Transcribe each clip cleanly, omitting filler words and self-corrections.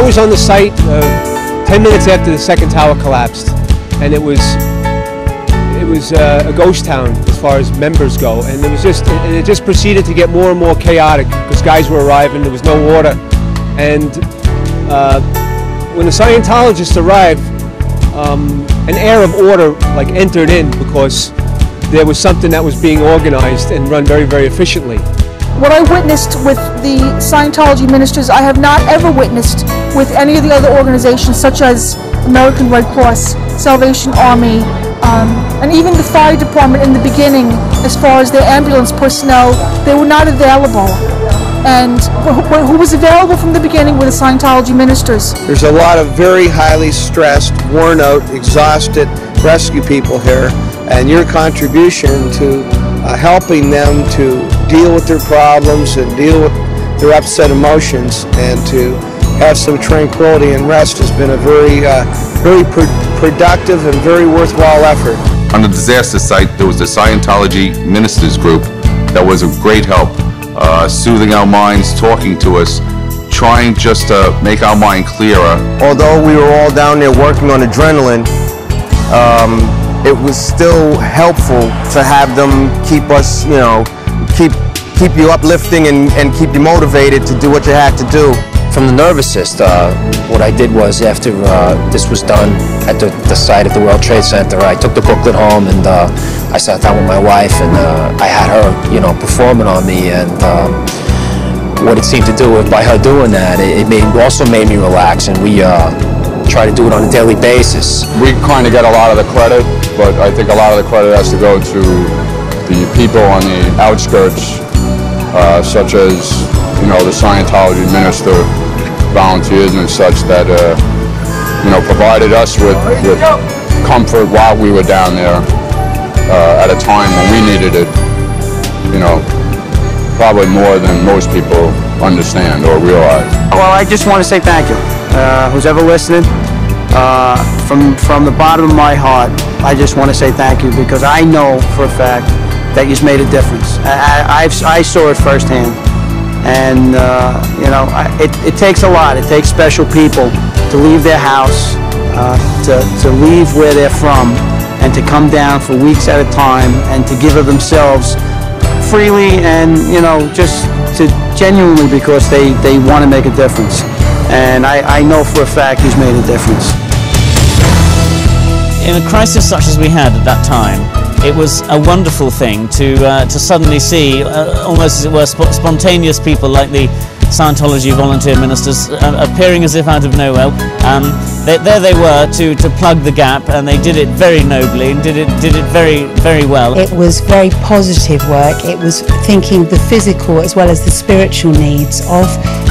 was on the site 10 minutes after the second tower collapsed, and it was a ghost town as far as members go, and it just proceeded to get more and more chaotic because guys were arriving, there was no water, and when the Scientologists arrived, an air of order like entered in because there was something that was being organized and run very, very efficiently. What I witnessed with the Scientology ministers, I have not ever witnessed with any of the other organizations such as American Red Cross, Salvation Army, and even the fire department in the beginning, as far as their ambulance personnel, they were not available. And who was available from the beginning were the Scientology ministers. There's a lot of very highly stressed, worn out, exhausted rescue people here, and your contribution to helping them to deal with their problems and deal with their upset emotions and to have some tranquility and rest has been a very productive and very worthwhile effort. On the disaster site, there was the Scientology ministers group that was a great help, soothing our minds, talking to us, trying just to make our mind clearer. Although we were all down there working on adrenaline, it was still helpful to have them keep us, keep you uplifting and keep you motivated to do what you had to do. From the nervousest, what I did was after this was done at the site of the World Trade Center, I took the booklet home and I sat down with my wife and I had her, performing on me, and what it seemed to do by her doing that, it also made me relax, and we try to do it on a daily basis. We kind of get a lot of the credit, but I think a lot of the credit has to go to the people on the outskirts, such as the Scientology minister, volunteers and such that provided us with comfort while we were down there at a time when we needed it, probably more than most people understand or realize. Well, I just want to say thank you. Who's ever listening, from the bottom of my heart, I just want to say thank you, because I know for a fact that you've made a difference. I saw it firsthand, and it takes a lot. It takes special people to leave their house, to leave where they're from, and to come down for weeks at a time and to give of themselves freely and just to genuinely, because they want to make a difference. And I know for a fact he's made a difference. In a crisis such as we had at that time, it was a wonderful thing to suddenly see, almost as it were, spontaneous people like the Scientology volunteer ministers appearing as if out of nowhere. There they were to plug the gap, and they did it very nobly and did it very, very well. It was very positive work. It was thinking the physical as well as the spiritual needs of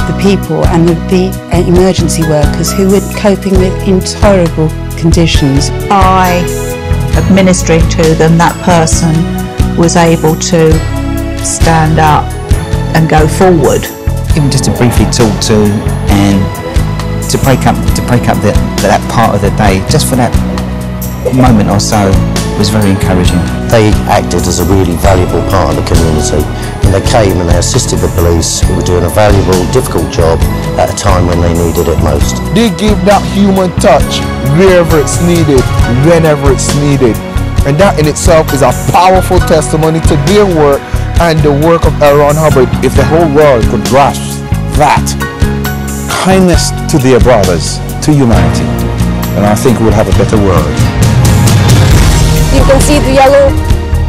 the people and the emergency workers who were coping with intolerable conditions. By administering to them, that person was able to stand up and go forward. Even just to briefly talk to and to break up that part of the day, just for that moment or so, was very encouraging. They acted as a really valuable part of the community, and they came and they assisted the police, who were doing a valuable, difficult job at a time when they needed it most. They give that human touch wherever it's needed, whenever it's needed, and that in itself is a powerful testimony to their work and the work of L. Ron Hubbard. If the whole world could grasp that kindness to their brothers, to humanity, then I think we'll have a better world. You can see the yellow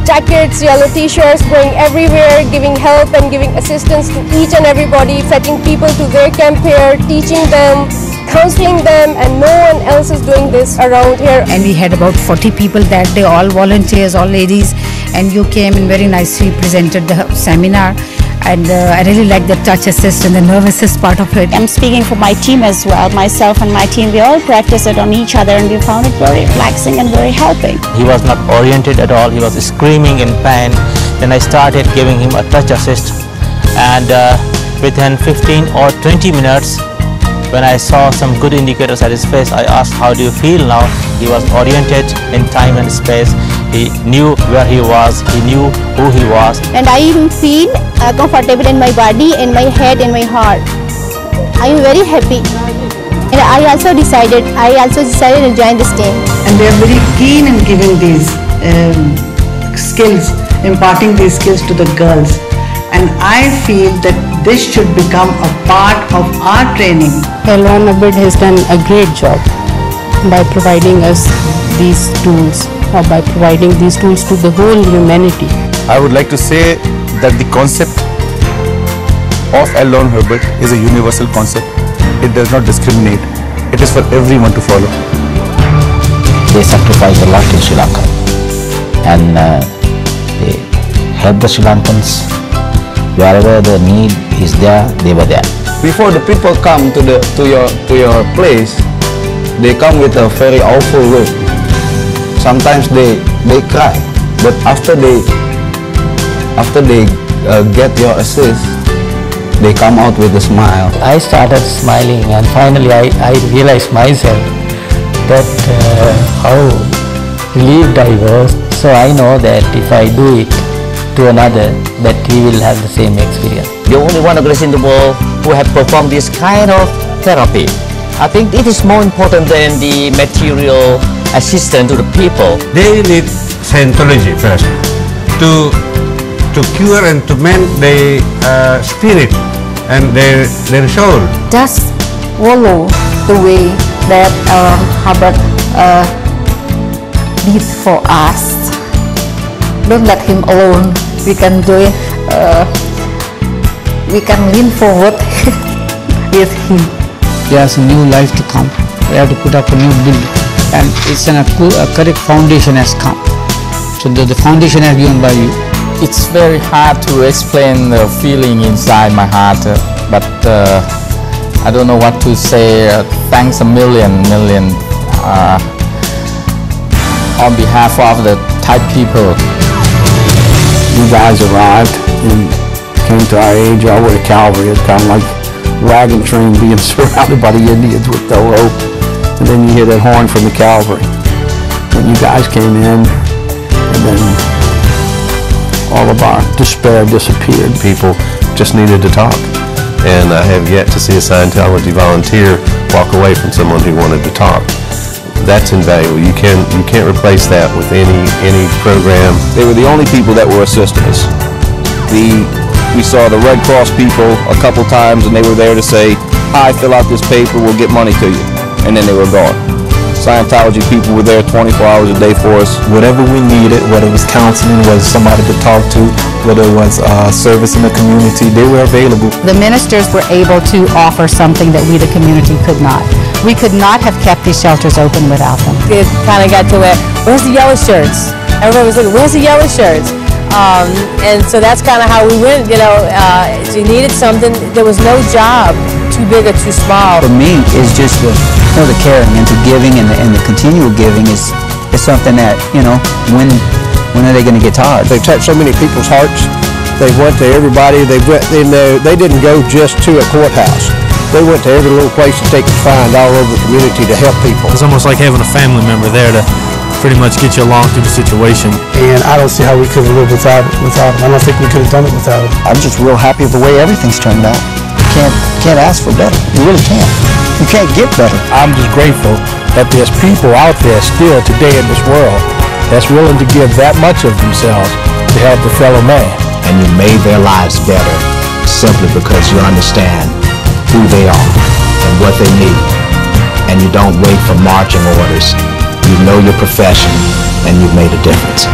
jackets, yellow t-shirts going everywhere, giving help and giving assistance to each and everybody, fetching people to their camp here, teaching them, counseling them, and no one else is doing this around here. And we had about 40 people that day, all volunteers, all ladies, and you came and very nicely presented the seminar. And I really like the touch assist and the nervous assist part of it. I'm speaking for my team as well. Myself and my team, we all practice it on each other, and we found it very relaxing and very helping. He was not oriented at all. He was screaming in pain. Then I started giving him a touch assist, and within 15 or 20 minutes, when I saw some good indicators at his face, I asked, "How do you feel now?" He was oriented in time and space. He knew where he was. He knew who he was. And I even feel comfortable in my body, in my head, in my heart. I am very happy. And I also decided to join this team. And they are very keen in giving these skills, imparting these skills to the girls. And I feel that this should become a part of our training. Elon Abid has done a great job by providing us these tools, or by providing these tools to the whole humanity. I would like to say that the concept of Elon Herbert is a universal concept. It does not discriminate. It is for everyone to follow. They sacrificed a lot in Sri Lanka, and they helped the Sri Lankans. Wherever the need is there, they were there. Before the people come to your place, they come with a very awful look. Sometimes they cry, but after they get your assist, they come out with a smile. I started smiling, and finally I realized myself that how relieved I was. So I know that if I do it to another, that he will have the same experience. The only one organization in the world who have performed this kind of therapy. I think it is more important than the material assistance to the people. They need Scientology first to cure and to mend their spirit and their soul. Just follow the way that Herbert did for us. Don't let him alone. We can do it. We can lean forward with him. There's a new life to come. We have to put up a new building, and it's a correct foundation has come. So the foundation has given by you. It's very hard to explain the feeling inside my heart, but I don't know what to say. Thanks a million on behalf of the Thai people. You guys arrived and came to our age over to Calvary. It's kind of like wagon train being surrounded by the Indians with the rope, and then you hear that horn from the Calvary. And you guys came in, and then all of our despair disappeared. People just needed to talk, and I have yet to see a Scientology volunteer walk away from someone who wanted to talk. That's invaluable. You can't replace that with any program. They were the only people that were assisting us. We saw the Red Cross people a couple times, and they were there to say, "Hi, fill out this paper, we'll get money to you," and then they were gone. Scientology people were there 24 hours a day for us. Whatever we needed, whether it was counseling, whether somebody to talk to, whether it was service in the community, they were available. The ministers were able to offer something that we, the community, could not. We could not have kept these shelters open without them. It kind of got to where, where's the yellow shirts? Everyone was looking, where's the yellow shirts? And so that's kind of how we went, you know, you needed something. There was no job too big or too small. For me, it's just the caring and the giving and the continual giving is something that, you know, when are they going to get tired? They've touched so many people's hearts. They went to everybody. They didn't go just to a courthouse. They went to every little place that they could find all over the community to help people. It's almost like having a family member there to pretty much get you along through the situation. And I don't see how we could have lived without them. I don't think we could have done it without them. I'm just real happy with the way everything's turned out. You can't ask for better. You really can't. You can't get better. I'm just grateful that there's people out there still today in this world that's willing to give that much of themselves to help a fellow man. And you made their lives better simply because you understand who they are and what they need. And you don't wait for marching orders. You know your profession, and you've made a difference.